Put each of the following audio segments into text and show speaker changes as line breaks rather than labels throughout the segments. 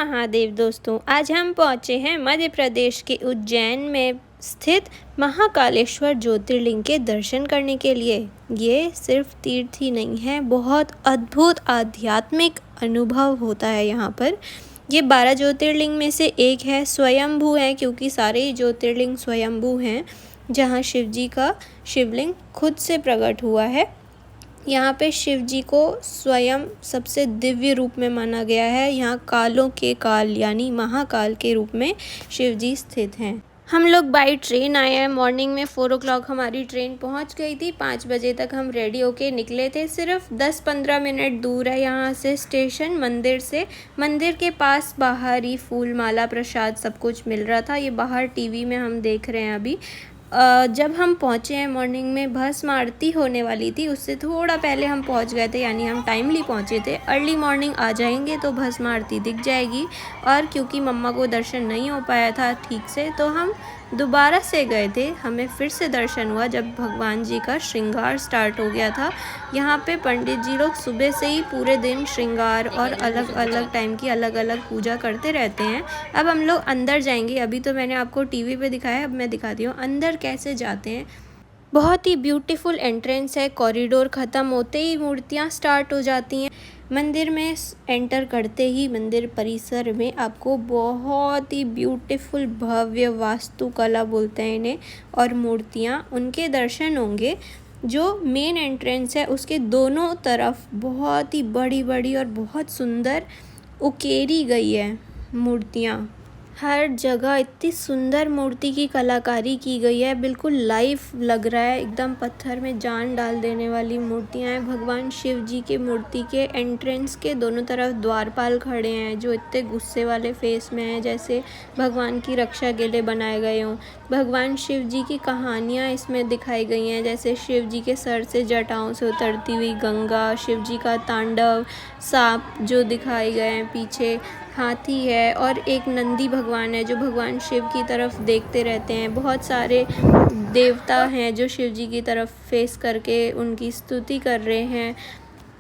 महादेव दोस्तों, आज हम पहुँचे हैं मध्य प्रदेश के उज्जैन में स्थित महाकालेश्वर ज्योतिर्लिंग के दर्शन करने के लिए। ये सिर्फ तीर्थ ही नहीं है, बहुत अद्भुत आध्यात्मिक अनुभव होता है यहाँ पर। ये 12 ज्योतिर्लिंग में से एक है, स्वयंभू है क्योंकि सारे ही ज्योतिर्लिंग स्वयंभू हैं, जहाँ शिव जी का शिवलिंग खुद से प्रकट हुआ है। यहाँ पे शिव जी को स्वयं सबसे दिव्य रूप में माना गया है। यहाँ कालों के काल यानी महाकाल के रूप में शिव जी स्थित हैं। हम लोग बाई ट्रेन आए हैं। मॉर्निंग में 4 o'clock हमारी ट्रेन पहुँच गई थी। 5 बजे तक हम रेडी होके निकले थे। सिर्फ 10-15 मिनट दूर है यहाँ से स्टेशन, मंदिर से। मंदिर के पास बाहर ही फूल माला प्रसाद सब कुछ मिल रहा था। ये बाहर टीवी में हम देख रहे हैं अभी। जब हम पहुँचे हैं मॉर्निंग में भस्म आरती होने वाली थी, उससे थोड़ा पहले हम पहुँच गए थे, यानी हम टाइमली पहुँचे थे। अर्ली मॉर्निंग आ जाएंगे तो भस्म आरती दिख जाएगी। और क्योंकि मम्मा को दर्शन नहीं हो पाया था ठीक से, तो हम दोबारा से गए थे। हमें फिर से दर्शन हुआ जब भगवान जी का श्रृंगार स्टार्ट हो गया था। यहाँ पे पंडित जी लोग सुबह से ही पूरे दिन श्रृंगार और अलग अलग टाइम की अलग अलग पूजा करते रहते हैं। अब हम लोग अंदर जाएंगे। अभी तो मैंने आपको टीवी पे दिखाया, अब मैं दिखाती हूँ अंदर कैसे जाते हैं। बहुत ही ब्यूटीफुल एंट्रेंस है। कॉरिडोर ख़त्म होते ही मूर्तियाँ स्टार्ट हो जाती हैं। मंदिर में एंटर करते ही मंदिर परिसर में आपको बहुत ही ब्यूटीफुल भव्य वास्तुकला बोलते हैं इन्हें, और मूर्तियाँ उनके दर्शन होंगे। जो मेन एंट्रेंस है उसके दोनों तरफ बहुत ही बड़ी बड़ी और बहुत सुंदर उकेरी गई है मूर्तियाँ। हर जगह इतनी सुंदर मूर्ति की कलाकारी की गई है, बिल्कुल लाइव लग रहा है, एकदम पत्थर में जान डाल देने वाली मूर्तियाँ हैं। भगवान शिव जी के मूर्ति के एंट्रेंस के दोनों तरफ द्वारपाल खड़े हैं, जो इतने गुस्से वाले फेस में हैं, जैसे भगवान की रक्षा के लिए बनाए गए हों। भगवान शिव जी की कहानियाँ इसमें दिखाई गई हैं, जैसे शिव जी के सर से जटाओं से उतरती हुई गंगा, शिव जी का तांडव, सांप जो दिखाए गए हैं, पीछे हाथी है और एक नंदी भगवान है जो भगवान शिव की तरफ देखते रहते हैं। बहुत सारे देवता हैं जो शिव जी की तरफ फेस करके उनकी स्तुति कर रहे हैं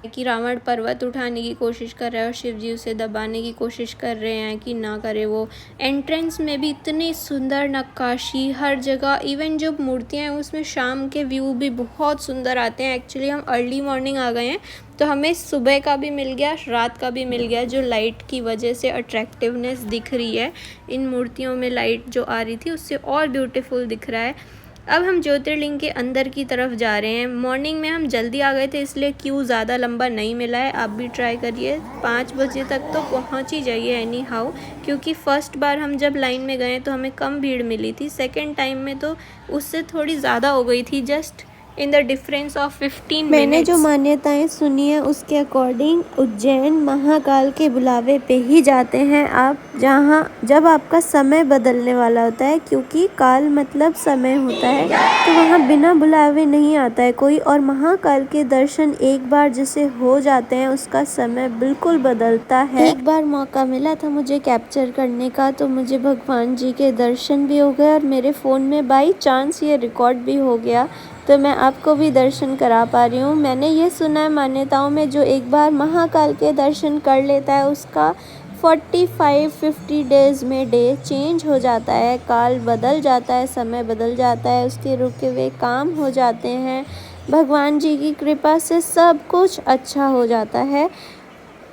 कि रावण पर्वत उठाने की कोशिश कर रहा है और शिव जी उसे दबाने की कोशिश कर रहे हैं कि ना करे वो। एंट्रेंस में भी इतनी सुंदर नक्काशी हर जगह, इवन जो मूर्तियाँ हैं उसमें शाम के व्यू भी बहुत सुंदर आते हैं। एक्चुअली हम अर्ली मॉर्निंग आ गए हैं तो हमें सुबह का भी मिल गया, रात का भी मिल गया। जो लाइट की वजह से अट्रैक्टिवनेस दिख रही है इन मूर्तियों में, लाइट जो आ रही थी उससे और ब्यूटीफुल दिख रहा है। अब हम ज्योतिर्लिंग के अंदर की तरफ जा रहे हैं। मॉर्निंग में हम जल्दी आ गए थे इसलिए क्यू ज़्यादा लंबा नहीं मिला है। आप भी ट्राई करिए, 5 बजे तक तो पहुंच ही जाइए एनी हाउ, क्योंकि फ़र्स्ट बार हम जब लाइन में गए तो हमें कम भीड़ मिली थी। सेकेंड टाइम में तो उससे थोड़ी ज़्यादा हो गई थी, just in the difference of 15 minutes.
मैंने जो मान्यताएं सुनी है उसके अकॉर्डिंग उज्जैन महाकाल के बुलावे पे ही जाते हैं आप, जहाँ जब आपका समय बदलने वाला होता है, क्योंकि काल मतलब समय होता है, तो वहाँ बिना बुलावे नहीं आता है कोई। और महाकाल के दर्शन एक बार जिसे हो जाते हैं उसका समय बिल्कुल बदलता है। एक बार मौका मिला था मुझे कैप्चर करने का, तो मुझे भगवान जी के दर्शन भी हो गए और मेरे फ़ोन में बाई चांस ये रिकॉर्ड भी हो गया, तो मैं आपको भी दर्शन करा पा रही हूँ। मैंने ये सुना है मान्यताओं में, जो एक बार महाकाल के दर्शन कर लेता है उसका 45-50 डेज़ में डे चेंज हो जाता है, काल बदल जाता है, समय बदल जाता है, उसके रुके हुए काम हो जाते हैं। भगवान जी की कृपा से सब कुछ अच्छा हो जाता है।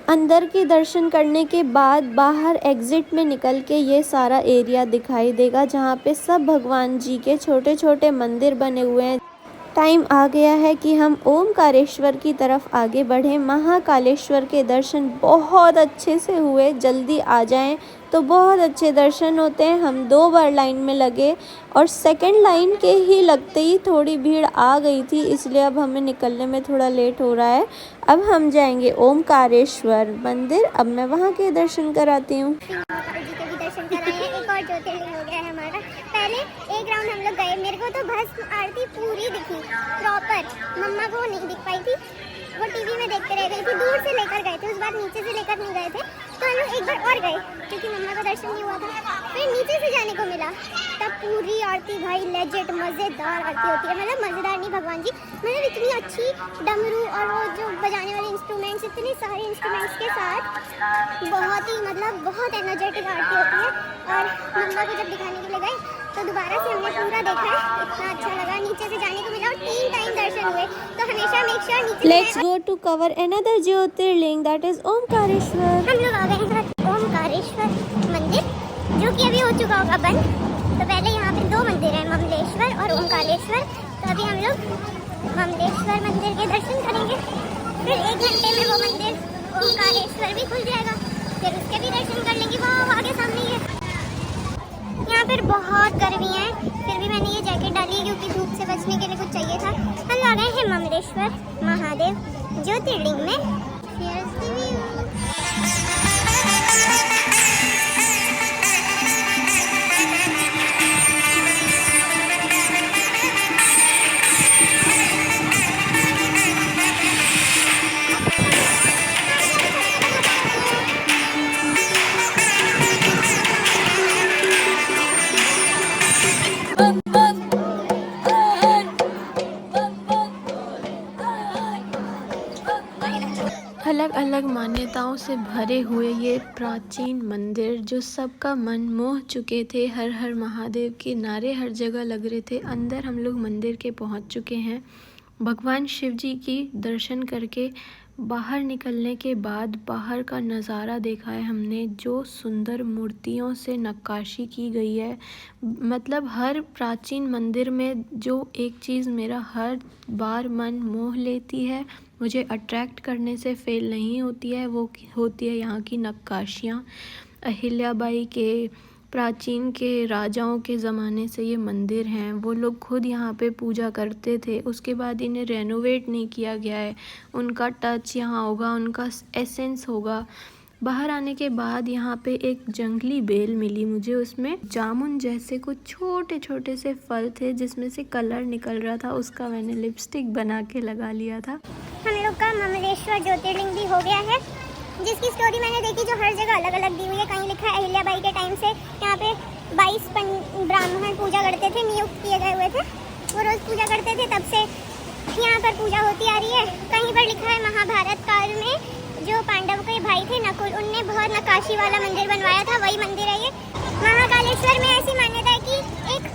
अंदर के दर्शन करने के बाद बाहर एग्ज़िट में निकल के ये सारा एरिया दिखाई देगा, जहाँ पे सब भगवान जी के छोटे छोटे मंदिर बने हुए हैं। टाइम आ गया है कि हम ओमकारेश्वर की तरफ आगे बढ़ें। महाकालेश्वर के दर्शन बहुत अच्छे से हुए, जल्दी आ जाएं तो बहुत अच्छे दर्शन होते हैं। हम 2 बार लाइन में लगे और सेकंड लाइन के ही लगते ही थोड़ी भीड़ आ गई थी, इसलिए अब हमें निकलने में थोड़ा लेट हो रहा है। अब हम जाएंगे ओमकारेश्वर मंदिर, अब मैं वहाँ के दर्शन कराती हूँ।
एक और ज्योतिर्लिंग हो गया है हमारा। पहले एक राउंड हम लोग गए, मेरे को तो भस्म आरती पूरी दिखी प्रॉपर, मम्मा को नहीं दिख पाई थी, वो टीवी में देखते रह गई थी। दूर से लेकर गए थे, उस बार नीचे से लेकर नहीं गए थे, तो हम लोग एक बार और गए क्योंकि मम्मा का दर्शन नहीं हुआ था। फिर नीचे से जाने को मिला, तब पूरी आरती भाई लेजेट मज़ेदार आरती होती है, मतलब मज़ेदार नहीं भगवान जी, मतलब इतनी अच्छी डमरू और वो जो बजाने वाले इंस्ट्रूमेंट्स, इतने सारे इंस्ट्रूमेंट्स के साथ बहुत ही मतलब बहुत एनर्जेटिक आरती होती है। और मम्मा को जब दिखाने के लिए गए तो दोबारा से हमने पूरा देखा है, इतना अच्छा लगा, नीचे से जाने को मिला और 3 टाइम दर्शन हुए, तो हमेशा मेक श्योर नीचे
Let's go to cover another Jyotirling, that is Omkareshwar.
हम लोग आ गए हैं ओमकारेश्वर मंदिर, जो कि अभी हो चुका होगा बंद। तो पहले यहाँ पे 2 मंदिर हैं, ममलेश्वर और ओमकारेश्वर। तो अभी हम लोग ममलेश्वर मंदिर के दर्शन करेंगे, फिर 1 घंटे में वो मंदिर ओमकारेश्वर भी खुल जाएगा, फिर उसके भी दर्शन कर लेंगे। वो आगे सामने ही है। यहाँ पर बहुत गर्मी है, फिर भी मैंने ये जैकेट डाली है क्योंकि धूप से बचने के लिए कुछ चाहिए था। हम आ गए हैं ममलेश्वर महादेव ज्योतिर्लिंग में। Here's the view.
अलग अलग मान्यताओं से भरे हुए ये प्राचीन मंदिर जो सबका मन मोह चुके थे, हर हर महादेव के नारे हर जगह लग रहे थे। अंदर हम लोग मंदिर के पहुंच चुके हैं। भगवान शिव जी की दर्शन करके बाहर निकलने के बाद बाहर का नज़ारा देखा है हमने, जो सुंदर मूर्तियों से नक्काशी की गई है। मतलब हर प्राचीन मंदिर में जो एक चीज़ मेरा हर बार मन मोह लेती है, मुझे अट्रैक्ट करने से फेल नहीं होती है, वो होती है यहाँ की नक्काशियाँ। अहिल्याबाई के, प्राचीन के राजाओं के ज़माने से ये मंदिर हैं। वो लोग खुद यहाँ पे पूजा करते थे, उसके बाद इन्हें रेनोवेट नहीं किया गया है। उनका टच यहाँ होगा, उनका एसेंस होगा। बाहर आने के बाद यहाँ पे एक जंगली बेल मिली मुझे, उसमें जामुन जैसे कुछ छोटे छोटे से फल थे जिसमें से कलर निकल रहा था। उसका मैंने लिपस्टिक बना के लगा लिया था।
हम लोग का ममलेश्वर ज्योतिर्लिंग भी हो गया है, जिसकी स्टोरी मैंने देखी जो हर जगह अलग अलग दी हुई है। कहीं लिखा है अहिल्याबाई के टाइम से यहाँ पे 22 ब्राह्मण पूजा करते थे, नियुक्त किए गए हुए थे, वो रोज़ पूजा करते थे, तब से यहाँ पर पूजा होती आ रही है। कहीं पर लिखा है महाभारत काल में जो पांडव के भाई थे नकुल, उनने बहुत नक्काशी वाला मंदिर बनवाया था, वही मंदिर है ये। महाकालेश्वर में ऐसी मान्यता है कि एक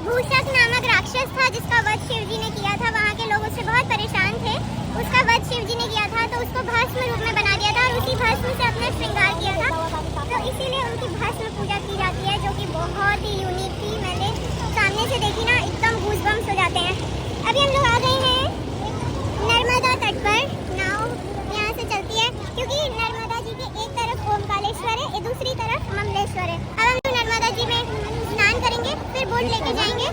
भूषक नामक राक्षस था जिसका वध शिव जी ने किया था। वहाँ के लोग उससे बहुत परेशान थे, उसका वध शिव जी ने किया था, तो उसको भस्म रूप में बना दिया था और उसी भस्म से अपना श्रृंगार किया था। तो इसीलिए उनकी भस्म पूजा की जाती है, जो कि बहुत ही यूनिक थी। मैंने सामने से देखी ना, एकदम गूज़बम्स हो जाते हैं। अभी हम लोग आ गए हैं नर्मदा तट पर। नाव यहाँ से चलती है क्योंकि नर्मदा जी के एक तरफ ओमकारेश्वर है, दूसरी तरफ ममलेश्वर है। अब हम लोग नर्मदा जी में स्नान करेंगे, फिर बोट लेके जाएंगे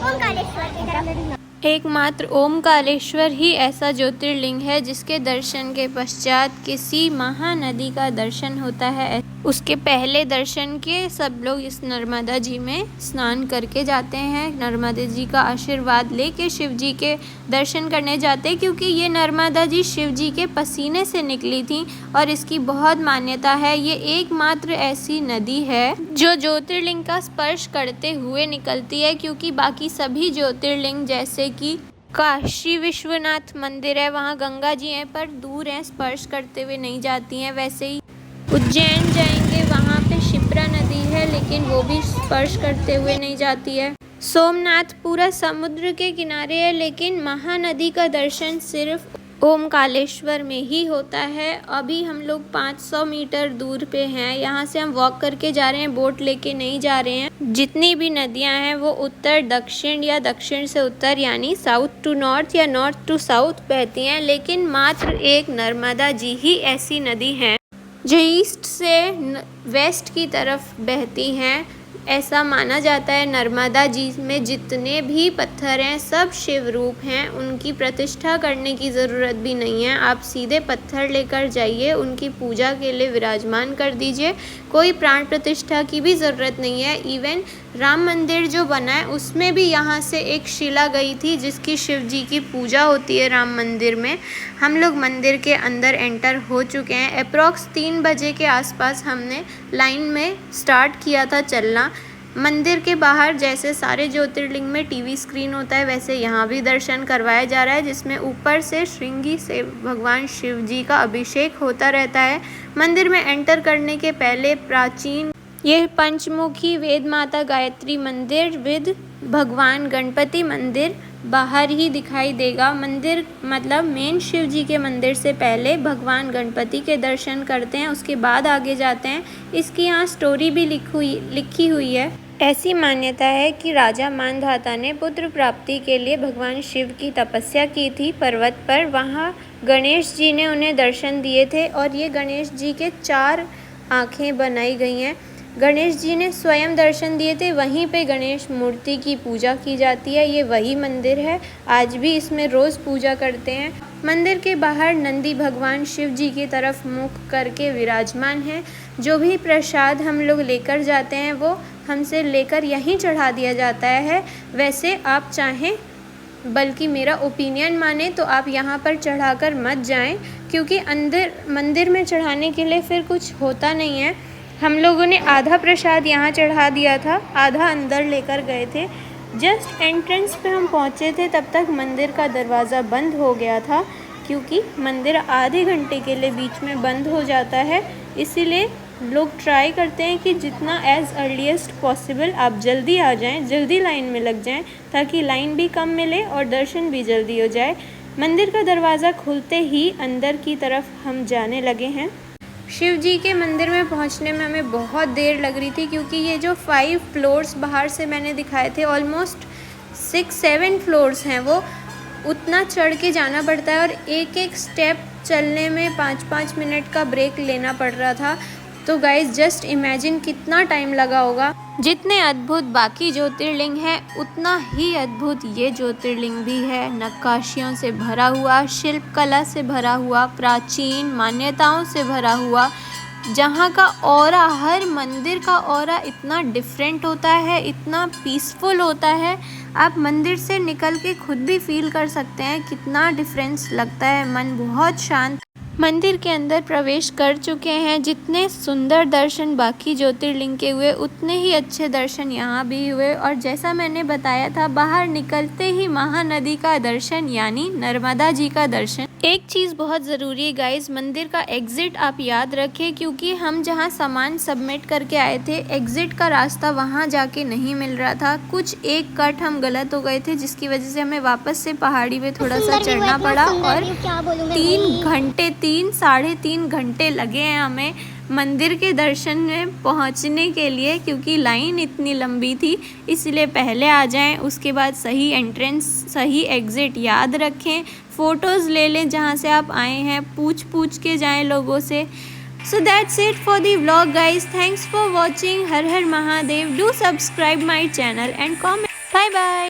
ओमकारेश्वर की तरफ।
एकमात्र ओमकारेश्वर ही ऐसा ज्योतिर्लिंग है जिसके दर्शन के पश्चात किसी महानदी का दर्शन होता है। उसके पहले दर्शन के सब लोग इस नर्मदा जी में स्नान करके जाते हैं, नर्मदा जी का आशीर्वाद लेके शिव जी के दर्शन करने जाते हैं, क्योंकि ये नर्मदा जी शिव जी के पसीने से निकली थी और इसकी बहुत मान्यता है। ये एकमात्र ऐसी नदी है जो ज्योतिर्लिंग का स्पर्श करते हुए निकलती है, क्योंकि बाकी सभी ज्योतिर्लिंग जैसे कि काशी विश्वनाथ मंदिर है, वहाँ गंगा जी हैं पर दूर हैं, स्पर्श करते हुए नहीं जाती हैं। वैसे ही उज्जैन जाएंगे, वहाँ पे शिप्रा नदी है लेकिन वो भी स्पर्श करते हुए नहीं जाती है। सोमनाथ पूरा समुद्र के किनारे है, लेकिन महानदी का दर्शन सिर्फ ओमकारेश्वर में ही होता है। अभी हम लोग 500 मीटर दूर पे हैं, यहाँ से हम वॉक करके जा रहे हैं, बोट लेके नहीं जा रहे हैं। जितनी भी नदियाँ हैं वो उत्तर दक्षिण या दक्षिण से उत्तर यानी साउथ टू नॉर्थ या नॉर्थ टू साउथ बहती हैं, लेकिन मात्र एक नर्मदा जी ही ऐसी नदी है जो ईस्ट से वेस्ट की तरफ बहती हैं। ऐसा माना जाता है नर्मदा जी में जितने भी पत्थर हैं सब शिव रूप हैं, उनकी प्रतिष्ठा करने की ज़रूरत भी नहीं है। आप सीधे पत्थर लेकर जाइए, उनकी पूजा के लिए विराजमान कर दीजिए, कोई प्राण प्रतिष्ठा की भी ज़रूरत नहीं है। इवन राम मंदिर जो बना है उसमें भी यहाँ से एक शिला गई थी जिसकी शिव जी की पूजा होती है राम मंदिर में। हम लोग मंदिर के अंदर एंटर हो चुके हैं। अप्रॉक्स 3 बजे के आसपास हमने लाइन में स्टार्ट किया था चलना। मंदिर के बाहर जैसे सारे ज्योतिर्लिंग में टीवी स्क्रीन होता है, वैसे यहाँ भी दर्शन करवाया जा रहा है, जिसमें ऊपर से श्रृंगी से भगवान शिव जी का अभिषेक होता रहता है। मंदिर में एंटर करने के पहले प्राचीन ये पंचमुखी वेद माता गायत्री मंदिर विद भगवान गणपति मंदिर बाहर ही दिखाई देगा। मंदिर मतलब मेन शिव जी के मंदिर से पहले भगवान गणपति के दर्शन करते हैं, उसके बाद आगे जाते हैं। इसकी यहाँ स्टोरी भी लिखी हुई है। ऐसी मान्यता है कि राजा मानधाता ने पुत्र प्राप्ति के लिए भगवान शिव की तपस्या की थी पर्वत पर। वहाँ गणेश जी ने उन्हें दर्शन दिए थे और ये गणेश जी के 4 आँखें बनाई गई हैं। गणेश जी ने स्वयं दर्शन दिए थे। वहीं पे गणेश मूर्ति की पूजा की जाती है। ये वही मंदिर है, आज भी इसमें रोज़ पूजा करते हैं। मंदिर के बाहर नंदी भगवान शिव जी की तरफ मुख करके विराजमान है। जो भी प्रसाद हम लोग लेकर जाते हैं वो हमसे लेकर यहीं चढ़ा दिया जाता है। वैसे आप चाहें, बल्कि मेरा ओपिनियन माने तो आप यहाँ पर चढ़ाकर मत जाएं, क्योंकि अंदर मंदिर में चढ़ाने के लिए फिर कुछ होता नहीं है। हम लोगों ने आधा प्रसाद यहाँ चढ़ा दिया था, आधा अंदर लेकर गए थे। जस्ट एंट्रेंस पे हम पहुँचे थे तब तक मंदिर का दरवाज़ा बंद हो गया था, क्योंकि मंदिर आधे घंटे के लिए बीच में बंद हो जाता है। इसीलिए लोग ट्राई करते हैं कि जितना एज़ अर्लीस्ट पॉसिबल आप जल्दी आ जाएं, जल्दी लाइन में लग जाएं, ताकि लाइन भी कम मिले और दर्शन भी जल्दी हो जाए। मंदिर का दरवाज़ा खुलते ही अंदर की तरफ हम जाने लगे हैं। शिव जी के मंदिर में पहुंचने में हमें बहुत देर लग रही थी, क्योंकि ये जो 5 फ्लोर्स बाहर से मैंने दिखाए थे, ऑलमोस्ट 6-7 फ्लोर्स हैं वो। उतना चढ़ के जाना पड़ता है और एक स्टेप चलने में 5-5 मिनट का ब्रेक लेना पड़ रहा था। तो गाइज जस्ट इमेजिन कितना टाइम लगा होगा। जितने अद्भुत बाकी ज्योतिर्लिंग है, उतना ही अद्भुत ये ज्योतिर्लिंग भी है। नक्काशियों से भरा हुआ, शिल्प कला से भरा हुआ, प्राचीन मान्यताओं से भरा हुआ, जहाँ का ऑरा, हर मंदिर का ऑरा इतना डिफरेंट होता है, इतना पीसफुल होता है। आप मंदिर से निकल के खुद भी फील कर सकते हैं कितना डिफरेंस लगता है। मन बहुत शांत। मंदिर के अंदर प्रवेश कर चुके हैं। जितने सुंदर दर्शन बाकी ज्योतिर्लिंग के हुए, उतने ही अच्छे दर्शन यहाँ भी हुए। और जैसा मैंने बताया था, बाहर निकलते ही महानदी का दर्शन यानी नर्मदा जी का दर्शन। एक चीज़ बहुत ज़रूरी है गाइज, मंदिर का एग्ज़िट आप याद रखें, क्योंकि हम जहाँ सामान सबमिट करके आए थे, एग्ज़िट का रास्ता वहाँ जाके नहीं मिल रहा था। कुछ एक कट हम गलत हो गए थे, जिसकी वजह से हमें वापस से पहाड़ी पे थोड़ा सा चढ़ना पड़ा और 3 साढ़े 3 घंटे लगे हैं हमें मंदिर के दर्शन में पहुंचने के लिए, क्योंकि लाइन इतनी लंबी थी। इसलिए पहले आ जाएं, उसके बाद सही एंट्रेंस, सही एग्ज़िट याद रखें, फ़ोटोज़ ले लें जहां से आप आए हैं, पूछ के जाएं लोगों से। So that's it for the vlog guys. Thanks for watching. Her her Mahadev. Do subscribe my channel and comment. Bye bye.